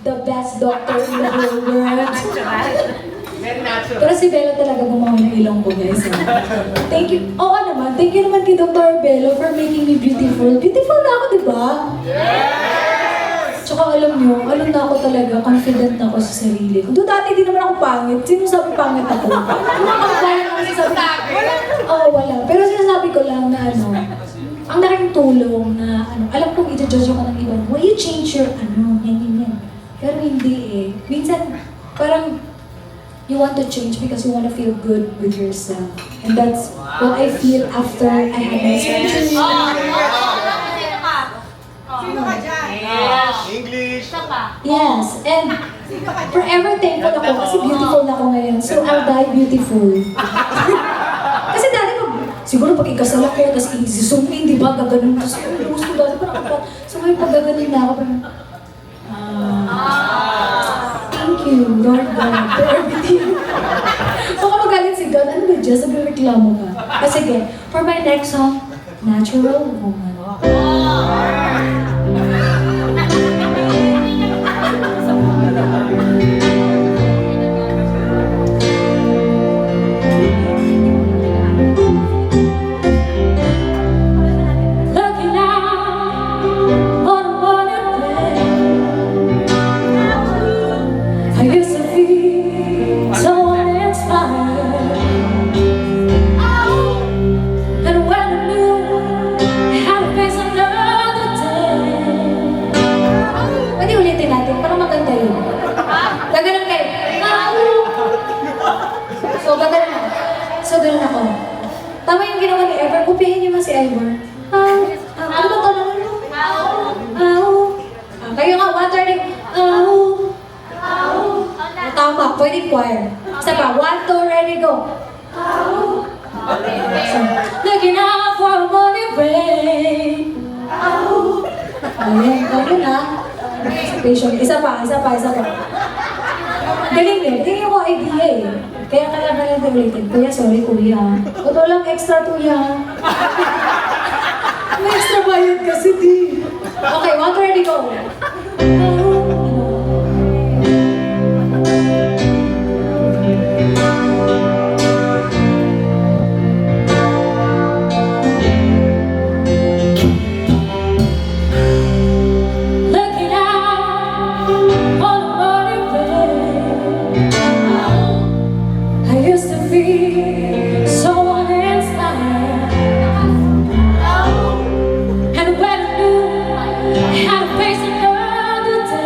the best doctor in the whole world. Very natural. Pero si Bella talaga gumawa ng ilong ko, guys. Thank you. Oo naman. Thank you naman kay Dr. Bello for making me beautiful. Beautiful na ako, di ba? Yes! Tsaka alam nyo, alam na ako talaga, confident na ako sa sarili ko. Doon dati di naman ako pangit. Sino sabi pangit ako? Oo, wala. Pero sinasabi ko lang na ano, ang laking tulong na ano, alam kong i-judge ako ng iba. Why you change your ano, yan. Pero hindi eh. Minsan, parang, you want to change because you want to feel good with yourself. And that's what I feel after I had my surgery. Sino ka dyan? English. Yes, and forever thankful ako kasi beautiful na ako ngayon. So I'll die beautiful. Kasi dati siguro pag ikasal ako, tapos i-zoom in, di ba? Gaganon. Tapos yung gusto dati parang so ngayon pag gaganon na ako, parang thank you, Lord God, for everything. Baka magalit si God, ano ba dyan? Sabi reklamo ka. Sige, for my next song, Natural Woman. Looking out on a morning rain, I used to feel so uninspired. And when I knew I had to face another day. Pwede ulitin natin, para maganda yun. Gaganon kayo. So, gaganon ako. So, ganoon ako. Tama yung ginawa ni Ever. Kupihin niyo man si Ever. Ano ba ito? Kayo nga, one turning. Tama, pwede choir. Isa pa, 1, 2, ready, go. So, looking out for a morning rain. Ayun, ayun na. Patient. Isa pa. Galing din. Tingin ko idea eh. Kaya kailangan ulitin. Kuya, sorry kuya. Ba't walang extra tuya? May extra bayad kasi di. Okay, 1, 2, ready, go. Looking out on a morning rain, I used to feel so uninspired. And when I knew I had to face another day.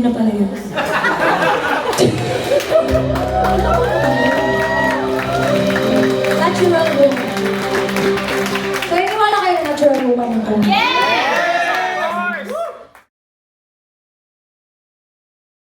na pala yun. Natural woman.